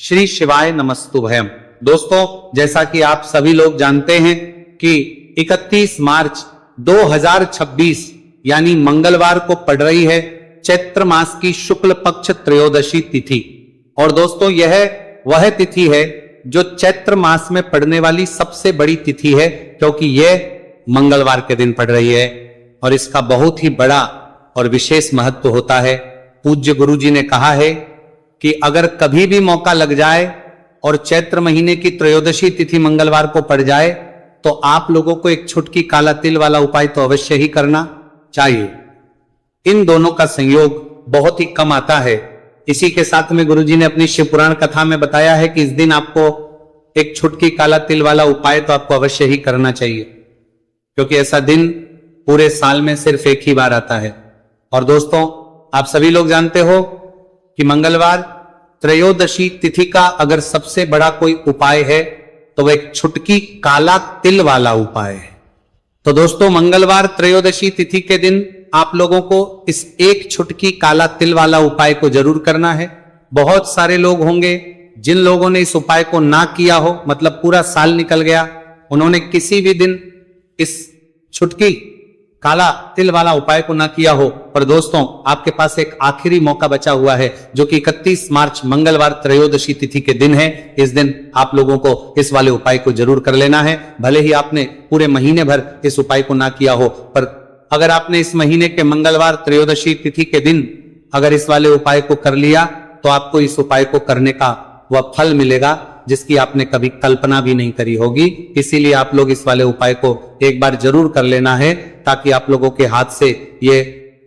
श्री शिवाय नमस्तुभयम। दोस्तों, जैसा कि आप सभी लोग जानते हैं कि 31 मार्च 2026 यानी मंगलवार को पड़ रही है चैत्र मास की शुक्ल पक्ष त्रयोदशी तिथि। और दोस्तों, यह वह तिथि है जो चैत्र मास में पड़ने वाली सबसे बड़ी तिथि है, क्योंकि यह मंगलवार के दिन पड़ रही है और इसका बहुत ही बड़ा और विशेष महत्व होता है। पूज्य गुरु जी ने कहा है कि अगर कभी भी मौका लग जाए और चैत्र महीने की त्रयोदशी तिथि मंगलवार को पड़ जाए तो आप लोगों को एक छुटकी काला तिल वाला उपाय तो अवश्य ही करना चाहिए। इन दोनों का संयोग बहुत ही कम आता है। इसी के साथ में गुरुजी ने अपनी शिव पुराण कथा में बताया है कि इस दिन आपको एक छुटकी काला तिल वाला उपाय तो आपको अवश्य ही करना चाहिए, क्योंकि ऐसा दिन पूरे साल में सिर्फ एक ही बार आता है। और दोस्तों, आप सभी लोग जानते हो कि मंगलवार त्रयोदशी तिथि का अगर सबसे बड़ा कोई उपाय है तो वह एक छुटकी काला तिल वाला उपाय है। तो दोस्तों, मंगलवार त्रयोदशी तिथि के दिन आप लोगों को इस एक छुटकी काला तिल वाला उपाय को जरूर करना है। बहुत सारे लोग होंगे जिन लोगों ने इस उपाय को ना किया हो, मतलब पूरा साल निकल गया, उन्होंने किसी भी दिन इस छुटकी काला तिल वाला उपाय को ना किया हो। पर दोस्तों, आपके पास एक आखिरी मौका बचा हुआ है, जो कि 31 मार्च मंगलवार त्रयोदशी तिथि के दिन है। इस दिन आप लोगों को इस वाले उपाय को जरूर कर लेना है। भले ही आपने पूरे महीने भर इस उपाय को ना किया हो, पर अगर आपने इस महीने के मंगलवार त्रयोदशी तिथि के दिन अगर इस वाले उपाय को कर लिया तो आपको इस उपाय को करने का वह फल मिलेगा जिसकी आपने कभी कल्पना भी नहीं करी होगी। इसीलिए आप लोग इस वाले उपाय को एक बार जरूर कर लेना है, ताकि आप लोगों के हाथ से ये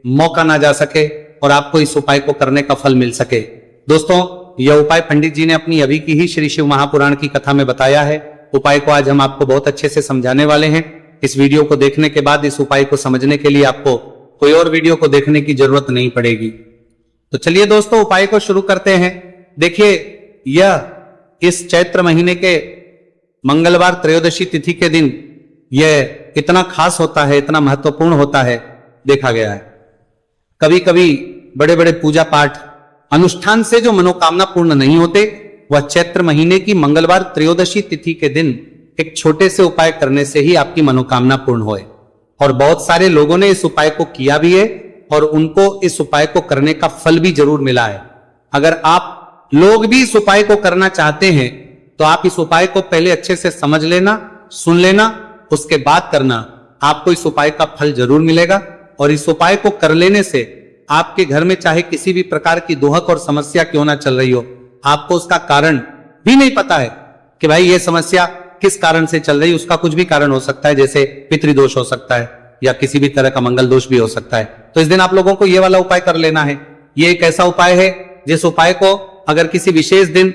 मौका ना जा सके और आपको इस उपाय को करने का फल मिल सके। दोस्तों, यह उपाय पंडित जी ने अपनी अभी की ही श्री शिव महापुराण की कथा में बताया है। उपाय को आज हम आपको बहुत अच्छे से समझाने वाले हैं। इस वीडियो को देखने के बाद इस उपाय को समझने के लिए आपको कोई और वीडियो को देखने की जरूरत नहीं पड़ेगी। तो चलिए दोस्तों, उपाय को शुरू करते हैं। देखिए, यह इस चैत्र महीने के मंगलवार त्रयोदशी तिथि के दिन यह इतना खास होता है, इतना महत्वपूर्ण होता है, देखा गया है। कभी कभी बड़े बड़े पूजा पाठ अनुष्ठान से जो मनोकामना पूर्ण नहीं होते, वह चैत्र महीने की मंगलवार त्रयोदशी तिथि के दिन एक छोटे से उपाय करने से ही आपकी मनोकामना पूर्ण होए। और बहुत सारे लोगों ने इस उपाय को किया भी है और उनको इस उपाय को करने का फल भी जरूर मिला है। अगर आप लोग भी इस उपाय को करना चाहते हैं तो आप इस उपाय को पहले अच्छे से समझ लेना, सुन लेना, उसके बाद करना। आपको इस उपाय का फल जरूर मिलेगा। और इस उपाय को कर लेने से आपके घर में चाहे किसी भी प्रकार की दुहक और समस्या क्यों ना चल रही हो, आपको उसका कारण भी नहीं पता है कि भाई ये समस्या किस कारण से चल रही है। उसका कुछ भी कारण हो सकता है, जैसे पितृदोष हो सकता है या किसी भी तरह का मंगल दोष भी हो सकता है। तो इस दिन आप लोगों को ये वाला उपाय कर लेना है। ये एक ऐसा उपाय है जिस उपाय को अगर किसी विशेष दिन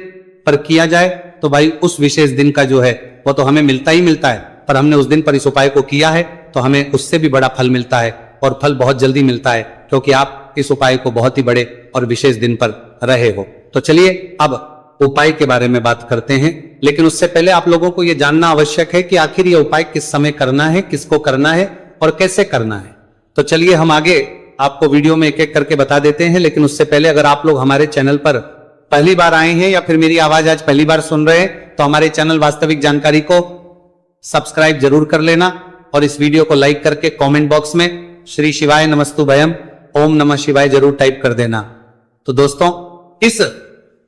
पर किया जाए तो भाई उस विशेष दिन का जो है वो तो हमें मिलता ही मिलता है, पर हमने उस दिन पर इस उपाय को किया है तो हमें उससे भी बड़ा फल मिलता है, और फल बहुत जल्दी मिलता है, क्योंकि आप इस उपाय को बहुत ही बड़े और विशेष दिन पर रहे हो। तो चलिए अब उपाय के बारे में बात करते हैं, लेकिन उससे पहले आप लोगों को यह जानना आवश्यक है कि आखिर यह उपाय किस समय करना है, किसको करना है और कैसे करना है। तो चलिए हम आगे आपको वीडियो में एक एक करके बता देते हैं। लेकिन उससे पहले अगर आप लोग हमारे चैनल पर पहली बार आए हैं या फिर मेरी आवाज आज पहली बार सुन रहे हैं तो हमारे चैनल वास्तविक जानकारी को सब्सक्राइब जरूर कर लेना और इस वीडियो को लाइक करके कमेंट बॉक्स में श्री शिवाय नमस्तुभयम ओम नमः शिवाय जरूर टाइप कर देना। तो दोस्तों, इस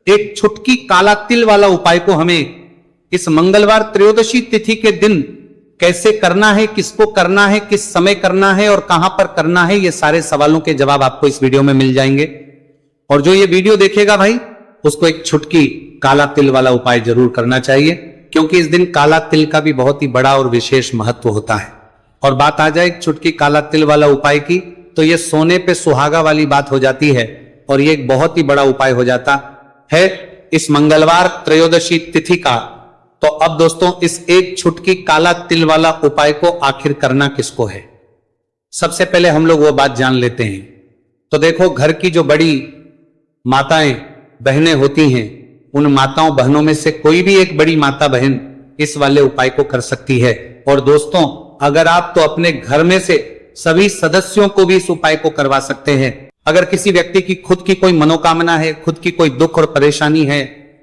एक छुटकी काला तिल वाला उपाय को हमें इस मंगलवार त्रयोदशी तिथि के दिन कैसे करना है, किसको करना है, किस समय करना है और कहां पर करना है, ये सारे सवालों के जवाब आपको इस वीडियो में मिल जाएंगे। और जो ये वीडियो देखेगा भाई, उसको एक छुटकी काला तिल वाला उपाय जरूर करना चाहिए, क्योंकि इस दिन काला तिल का भी बहुत ही बड़ा और विशेष महत्व होता है। और बात आ जाए एक छुटकी काला तिल वाला उपाय की, तो ये सोने पे सुहागा वाली बात हो जाती है और ये एक बहुत ही बड़ा उपाय हो जाता है इस मंगलवार त्रयोदशी तिथि का। तो अब दोस्तों, इस एक छुटकी काला तिल वाला उपाय को आखिर करना किसको है, सबसे पहले हम लोग वो बात जान लेते हैं। तो देखो, घर की जो बड़ी माताएं बहनें होती हैं, उन माताओं बहनों में से कोई भी एक बड़ी माता बहन इस वाले उपाय को कर सकती है। और दोस्तों, अगर आप तो अपने घर में से सभी सदस्यों को भी इस उपाय को करवा सकते हैं। अगर किसी व्यक्ति की खुद की कोई मनोकामना है, खुद की कोई दुख और परेशानी है,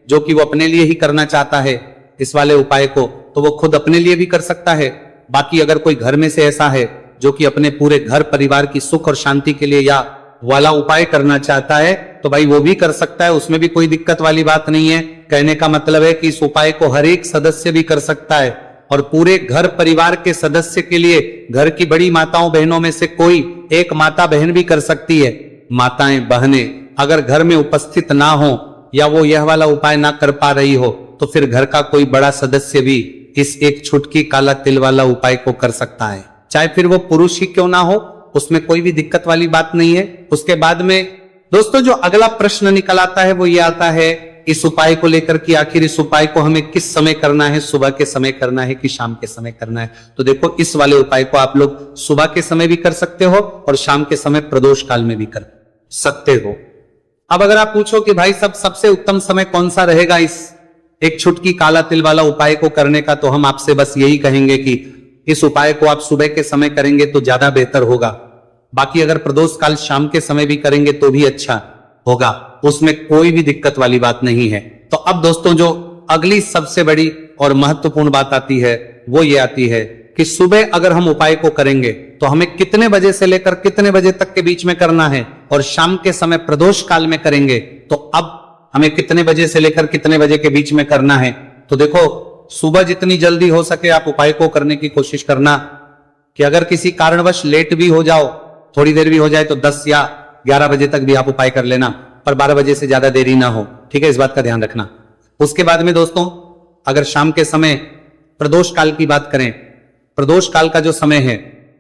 जो कि वो अपने लिए ही करना चाहता है इस वाले उपाय को, तो वो खुद अपने लिए भी कर सकता है। बाकी अगर कोई घर में से ऐसा है जो कि अपने पूरे घर परिवार की सुख और शांति के लिए या वाला उपाय करना चाहता है, तो भाई वो भी कर सकता है, उसमें भी कोई दिक्कत वाली बात नहीं है। कहने का मतलब है कि इस उपाय को हर एक सदस्य भी कर सकता है और पूरे घर परिवार के सदस्य के लिए घर की बड़ी माताओं बहनों में से कोई एक माता बहन भी कर सकती है। माताएं बहनें अगर घर में उपस्थित ना हो या वो यह वाला उपाय ना कर पा रही हो, तो फिर घर का कोई बड़ा सदस्य भी इस एक छुटकी काला तिल वाला उपाय को कर सकता है, चाहे फिर वो पुरुष ही क्यों ना हो, उसमें कोई भी दिक्कत वाली बात नहीं है। उसके बाद में दोस्तों जो अगला प्रश्न निकल आता है वो ये आता है इस उपाय को लेकर कि आखिर इस उपाय को हमें किस समय करना है, सुबह के समय करना है कि शाम के समय करना है। तो देखो इस वाले उपाय को आप लोग सुबह के समय भी कर सकते हो और शाम के समय प्रदोष काल में भी कर सकते हो। अब अगर आप पूछो कि भाई सबसे उत्तम समय कौन सा रहेगा इस एक छुटकी काला तिल वाला उपाय को करने का, तो हम आपसे बस यही कहेंगे कि इस उपाय को आप सुबह के समय करेंगे तो ज्यादा बेहतर होगा। बाकी अगर प्रदोष काल शाम के समय भी करेंगे तो भी अच्छा होगा, उसमें कोई भी दिक्कत वाली बात नहीं है। तो अब दोस्तों जो अगली सबसे बड़ी और महत्वपूर्ण बात आती है वो ये आती है कि सुबह अगर हम उपाय को करेंगे तो हमें कितने बजे से लेकर कितने बजे तक के बीच में करना है, और शाम के समय प्रदोष काल में करेंगे तो अब हमें कितने बजे से लेकर कितने बजे के बीच में करना है। तो देखो सुबह जितनी जल्दी हो सके आप उपाय को करने की कोशिश करना, कि अगर किसी कारणवश लेट भी हो जाओ, थोड़ी देर भी हो जाए, तो 10 या 11 बजे तक भी आप उपाय कर लेना, पर 12 बजे से ज्यादा देरी ना हो, ठीक है, इस बात का ध्यान रखना। उसके बाद में दोस्तों अगर शाम के समय प्रदोष काल की बात करें, प्रदोष काल का जो समय है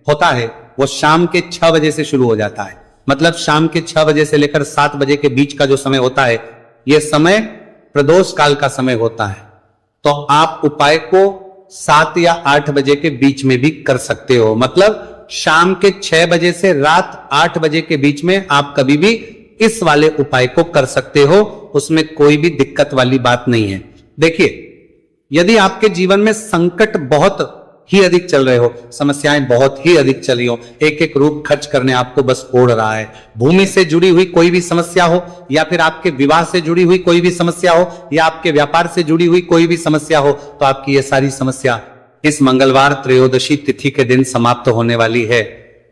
होता है वो शाम के 6 बजे से शुरू हो जाता है। मतलब शाम के 6 बजे से लेकर 7 बजे के बीच का जो समय होता है यह समय प्रदोष काल का समय होता है। तो आप उपाय को 7 या 8 बजे के बीच में भी कर सकते हो। मतलब शाम के 6 बजे से रात 8 बजे के बीच में आप कभी भी इस वाले उपाय को कर सकते हो, उसमें कोई भी दिक्कत वाली बात नहीं है। देखिए यदि आपके जीवन में संकट बहुत ही अधिक चल रहे हो, समस्याएं बहुत ही अधिक चली हो, एक एक रूप खर्च करने आपको बस ओढ़ रहा है, भूमि से जुड़ी हुई कोई भी समस्या हो, या फिर आपके विवाह से जुड़ी हुई कोई भी समस्या हो, या आपके व्यापार से जुड़ी हुई कोई भी समस्या हो, तो आपकी ये सारी समस्या इस मंगलवार त्रयोदशी तिथि के दिन समाप्त होने वाली है।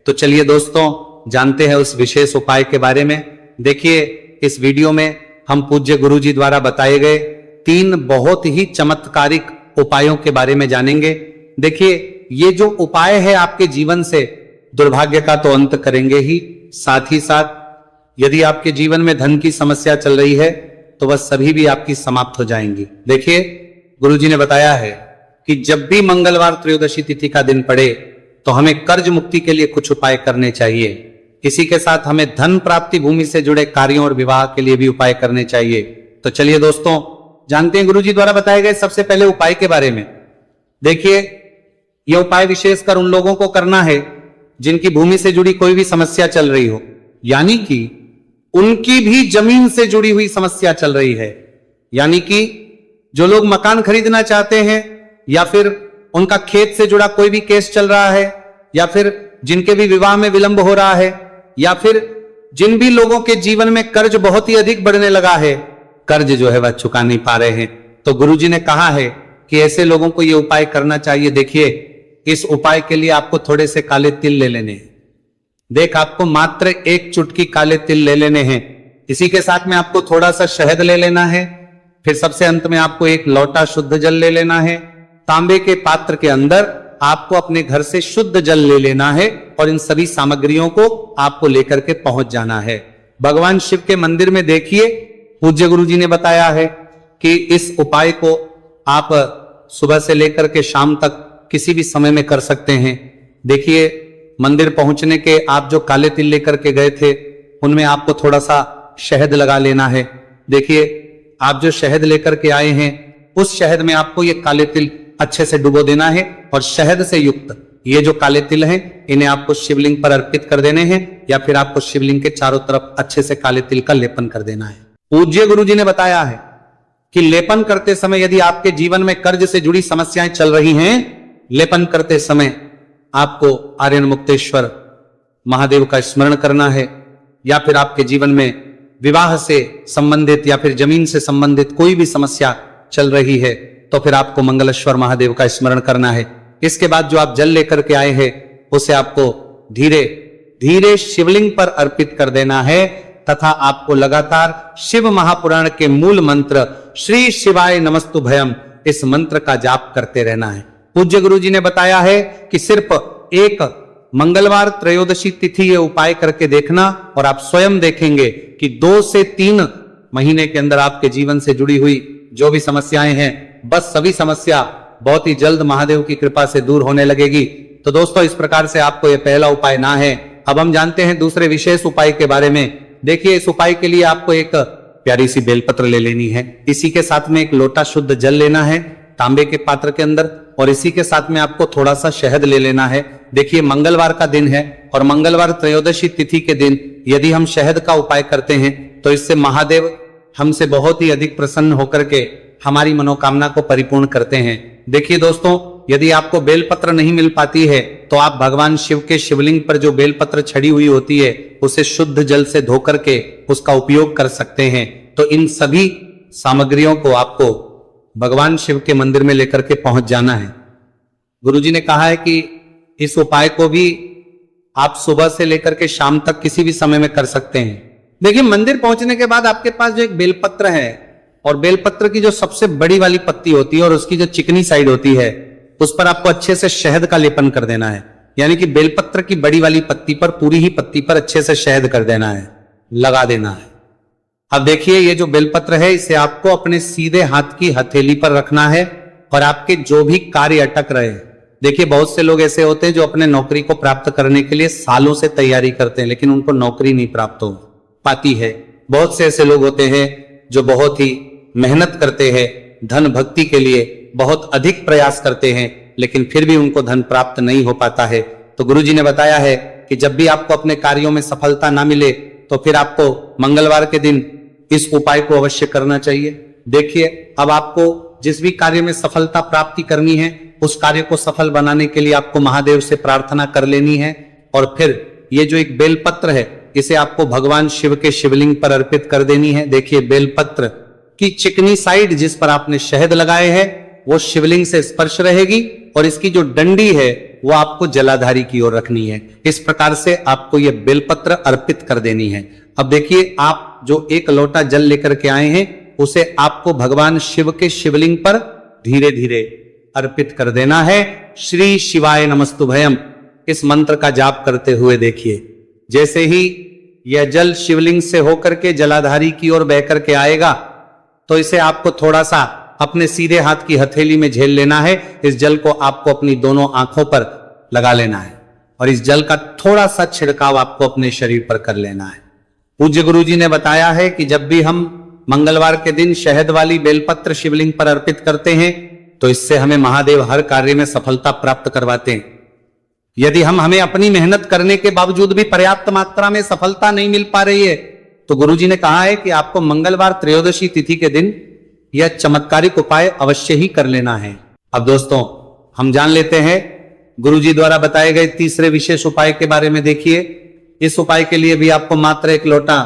तो चलिए दोस्तों जानते हैं उस विशेष उपाय के बारे में। देखिए इस वीडियो में हम पूज्य गुरु जी द्वारा बताए गए 3 बहुत ही चमत्कारिक उपायों के बारे में जानेंगे। देखिए ये जो उपाय है आपके जीवन से दुर्भाग्य का तो अंत करेंगे ही, साथ ही साथ यदि आपके जीवन में धन की समस्या चल रही है तो वह सभी भी आपकी समाप्त हो जाएंगी। देखिए गुरुजी ने बताया है कि जब भी मंगलवार त्रयोदशी तिथि का दिन पड़े तो हमें कर्ज मुक्ति के लिए कुछ उपाय करने चाहिए। इसी के साथ हमें धन प्राप्ति, भूमि से जुड़े कार्यों और विवाह के लिए भी उपाय करने चाहिए। तो चलिए दोस्तों जानते हैं गुरुजी द्वारा बताए गए सबसे पहले उपाय के बारे में। देखिए यह उपाय विशेषकर उन लोगों को करना है जिनकी भूमि से जुड़ी कोई भी समस्या चल रही हो, यानी कि उनकी भी जमीन से जुड़ी हुई समस्या चल रही है, यानी कि जो लोग मकान खरीदना चाहते हैं, या फिर उनका खेत से जुड़ा कोई भी केस चल रहा है, या फिर जिनके भी विवाह में विलंब हो रहा है, या फिर जिन भी लोगों के जीवन में कर्ज बहुत ही अधिक बढ़ने लगा है, कर्ज जो है वह चुका नहीं पा रहे हैं, तो गुरुजी ने कहा है कि ऐसे लोगों को यह उपाय करना चाहिए। देखिए इस उपाय के लिए आपको थोड़े से काले तिल ले लेने हैं। देख आपको मात्र 1 चुटकी काले तिल ले लेने हैं। इसी के साथ में आपको थोड़ा सा शहद ले लेना है। फिर सबसे अंत में आपको 1 लोटा शुद्ध जल ले लेना है। तांबे के पात्र के अंदर आपको अपने घर से शुद्ध जल ले लेना है और इन सभी सामग्रियों को आपको लेकर के पहुंच जाना है। भगवान शिव के मंदिर में देखिए पूज्य गुरु जी ने बताया है कि इस उपाय को आप सुबह से लेकर के शाम तक किसी भी समय में कर सकते हैं। देखिए मंदिर पहुंचने के आप जो काले तिल लेकर के गए थे उनमें आपको थोड़ा सा शहद लगा लेना है। देखिए आप जो शहद लेकर के आए हैं उस शहद में आपको ये काले तिल अच्छे से डुबो देना है और शहद से युक्त ये जो काले तिल हैं इन्हें आपको शिवलिंग पर अर्पित कर देने हैं, या फिर आपको शिवलिंग के चारों तरफ अच्छे से काले तिल का लेपन कर देना है। पूज्य गुरु जी ने बताया है कि लेपन करते समय यदि आपके जीवन में कर्ज से जुड़ी समस्याएं चल रही हैं, लेपन करते समय आपको आर्यन मुक्तेश्वर महादेव का स्मरण करना है, या फिर आपके जीवन में विवाह से संबंधित या फिर जमीन से संबंधित कोई भी समस्या चल रही है तो फिर आपको मंगलेश्वर महादेव का स्मरण करना है। इसके बाद जो आप जल लेकर के आए हैं उसे आपको धीरे धीरे शिवलिंग पर अर्पित कर देना है तथा आपको लगातार शिव महापुराण के मूल मंत्र श्री शिवाय नमस्तुभयम इस मंत्र का जाप करते रहना है। पूज्य गुरु जी ने बताया है कि सिर्फ एक मंगलवार त्रयोदशी तिथि ये उपाय करके देखना और आप स्वयं देखेंगे कि 2 से 3 महीने के अंदर आपके जीवन से जुड़ी हुई जो भी समस्याएं हैं बस सभी समस्या बहुत ही जल्द महादेव की कृपा से दूर होने लगेगी। तो दोस्तों इस प्रकार से आपको यह पहला उपाय ना है। अब हम जानते हैं दूसरे विशेष उपाय के बारे में। देखिए इस उपाय के लिए आपको एक प्यारी सी बेलपत्र ले लेनी है। इसी के साथ में एक लोटा शुद्ध जल लेना है तांबे के पात्र के अंदर और इसी के साथ में आपको थोड़ा सा शहद ले लेना है। देखिए मंगलवार का दिन है और मंगलवार त्रयोदशी तिथि के दिन यदि हम शहद का उपाय करते हैं तो इससे महादेव हमसे बहुत ही अधिक प्रसन्न होकर के हमारी मनोकामना को परिपूर्ण करते हैं। देखिए दोस्तों यदि आपको बेलपत्र नहीं मिल पाती है तो आप भगवान शिव के शिवलिंग पर जो बेलपत्र छड़ी हुई होती है उसे शुद्ध जल से धो करके उसका उपयोग कर सकते हैं। तो इन सभी सामग्रियों को आपको भगवान शिव के मंदिर में लेकर के पहुंच जाना है। गुरुजी ने कहा है कि इस उपाय को भी आप सुबह से लेकर के शाम तक किसी भी समय में कर सकते हैं। देखिए मंदिर पहुंचने के बाद आपके पास जो एक बेलपत्र है और बेलपत्र की जो सबसे बड़ी वाली पत्ती होती है और उसकी जो चिकनी साइड होती है उस पर आपको अच्छे से शहद का लेपन कर देना है। यानी कि बेलपत्र की बड़ी वाली पत्ती पर पूरी ही पत्ती पर अच्छे से शहद कर देना है, लगा देना है। अब देखिए ये जो बेलपत्र है इसे आपको अपने सीधे हाथ की हथेली पर रखना है और आपके जो भी कार्य अटक रहे, देखिए बहुत से लोग ऐसे होते हैं जो अपने नौकरी को प्राप्त करने के लिए सालों से तैयारी करते हैं लेकिन उनको नौकरी नहीं प्राप्त हो पाती है। बहुत से ऐसे लोग होते हैं जो बहुत ही मेहनत करते हैं, धन भक्ति के लिए बहुत अधिक प्रयास करते हैं लेकिन फिर भी उनको धन प्राप्त नहीं हो पाता है। तो गुरुजी ने बताया है कि जब भी आपको अपने कार्यों में सफलता ना मिले तो फिर आपको मंगलवार के दिन इस उपाय को अवश्य करना चाहिए। देखिए अब आपको जिस भी कार्य में सफलता प्राप्ति करनी है उस कार्य को सफल बनाने के लिए आपको महादेव से प्रार्थना कर लेनी है और फिर ये जो एक बेलपत्र है इसे आपको भगवान शिव के शिवलिंग पर अर्पित कर देनी है। देखिए बेलपत्र की चिकनी साइड जिस पर आपने शहद लगाए हैं वो शिवलिंग से स्पर्श रहेगी और इसकी जो डंडी है वो आपको जलाधारी की ओर रखनी है। इस प्रकार से आपको ये बेलपत्र अर्पित कर देनी है। अब देखिए आप जो एक लोटा जल लेकर के आए हैं उसे आपको भगवान शिव के शिवलिंग पर धीरे धीरे अर्पित कर देना है। श्री शिवाय नमस्तुभयम इस मंत्र का जाप करते हुए देखिए जैसे ही यह जल शिवलिंग से होकर के जलाधारी की ओर बह करके आएगा तो इसे आपको थोड़ा सा अपने सीधे हाथ की हथेली में झेल लेना है। इस जल को आपको अपनी दोनों आंखों पर लगा लेना है और इस जल का थोड़ा सा छिड़काव आपको अपने शरीर पर कर लेना है। पूज्य गुरुजी ने बताया है कि जब भी हम मंगलवार के दिन शहद वाली बेलपत्र शिवलिंग पर अर्पित करते हैं तो इससे हमें महादेव हर कार्य में सफलता प्राप्त करवाते हैं। यदि हमें अपनी मेहनत करने के बावजूद भी पर्याप्त मात्रा में सफलता नहीं मिल पा रही है तो गुरुजी ने कहा है कि आपको मंगलवार त्रयोदशी तिथि के दिन यह चमत्कारिक उपाय अवश्य ही कर लेना है। अब दोस्तों हम जान लेते हैं गुरुजी द्वारा बताए गए तीसरे विशेष उपाय के बारे में। देखिए इस उपाय के लिए भी आपको मात्र एक लोटा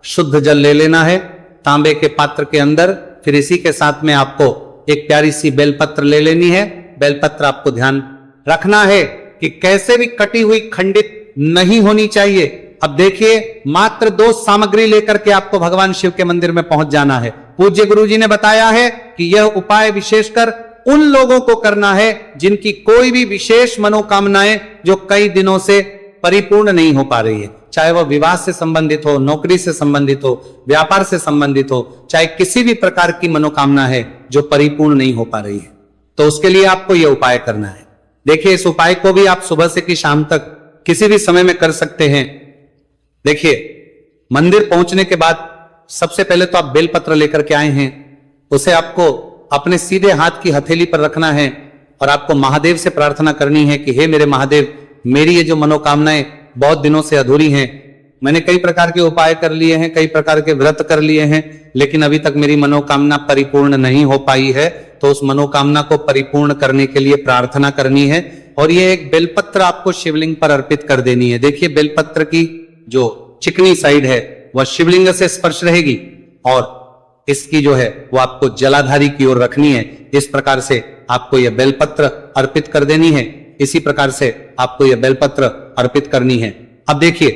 शुद्ध जल ले लेना है तांबे के पात्र के अंदर। फिर इसी के साथ में आपको एक प्यारी सी बेलपत्र ले लेनी है। बेलपत्र आपको ध्यान रखना है कि कैसे भी कटी हुई खंडित नहीं होनी चाहिए। अब देखिए मात्र 2 सामग्री लेकर के आपको भगवान शिव के मंदिर में पहुंच जाना है। पूज्य गुरुजी ने बताया है कि यह उपाय विशेषकर उन लोगों को करना है जिनकी कोई भी विशेष मनोकामनाएं जो कई दिनों से परिपूर्ण नहीं हो पा रही है, चाहे वह विवाह से संबंधित हो, नौकरी से संबंधित हो, व्यापार से संबंधित हो, चाहे किसी भी प्रकार की मनोकामना है जो परिपूर्ण नहीं हो पा रही है, तो उसके लिए आपको यह उपाय करना है। देखिए इस उपाय को भी आप सुबह से कि शाम तक किसी भी समय में कर सकते हैं। देखिए मंदिर पहुंचने के बाद सबसे पहले तो आप बेलपत्र लेकर के आए हैं, उसे आपको अपने सीधे हाथ की हथेली पर रखना है और आपको महादेव से प्रार्थना करनी है कि हे मेरे महादेव, मेरी ये जो मनोकामनाएं बहुत दिनों से अधूरी हैं, मैंने कई प्रकार के उपाय कर लिए हैं, कई प्रकार के व्रत कर लिए हैं, लेकिन अभी तक मेरी मनोकामना परिपूर्ण नहीं हो पाई है। तो उस मनोकामना को परिपूर्ण करने के लिए प्रार्थना करनी है और ये एक बेलपत्र आपको शिवलिंग पर अर्पित कर देनी है। देखिए बेलपत्र की जो चिकनी साइड है वह शिवलिंग से स्पर्श रहेगी और इसकी जो है वो आपको जलाधारी की ओर रखनी है। इस प्रकार से आपको यह बेलपत्र अर्पित कर देनी है। इसी प्रकार से आपको यह बेलपत्र अर्पित करनी है। अब देखिए,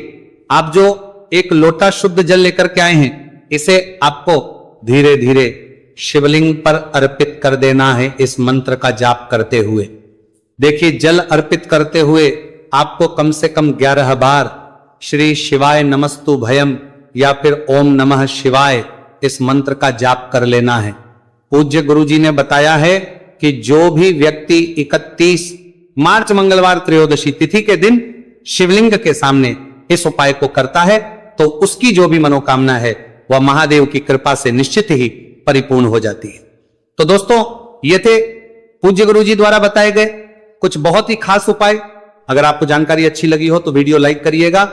आप जो एक लोटा शुद्ध जल लेकर के आए हैं, इसे आपको धीरे धीरे शिवलिंग पर अर्पित कर देना है इस मंत्र का जाप करते हुए। देखिए, जल अर्पित करते हुए आपको कम से कम 11 बार श्री शिवाय नमस्तु भयम या फिर ओम नमः शिवाय इस मंत्र का जाप कर लेना है। पूज्य गुरुजी ने बताया है कि जो भी व्यक्ति 31 मार्च मंगलवार त्रयोदशी तिथि के दिन शिवलिंग के सामने इस उपाय को करता है तो उसकी जो भी मनोकामना है वह महादेव की कृपा से निश्चित ही परिपूर्ण हो जाती है। तो दोस्तों, ये थे पूज्य गुरुजी द्वारा बताए गए कुछ बहुत ही खास उपाय। अगर आपको जानकारी अच्छी लगी हो तो वीडियो लाइक करिएगा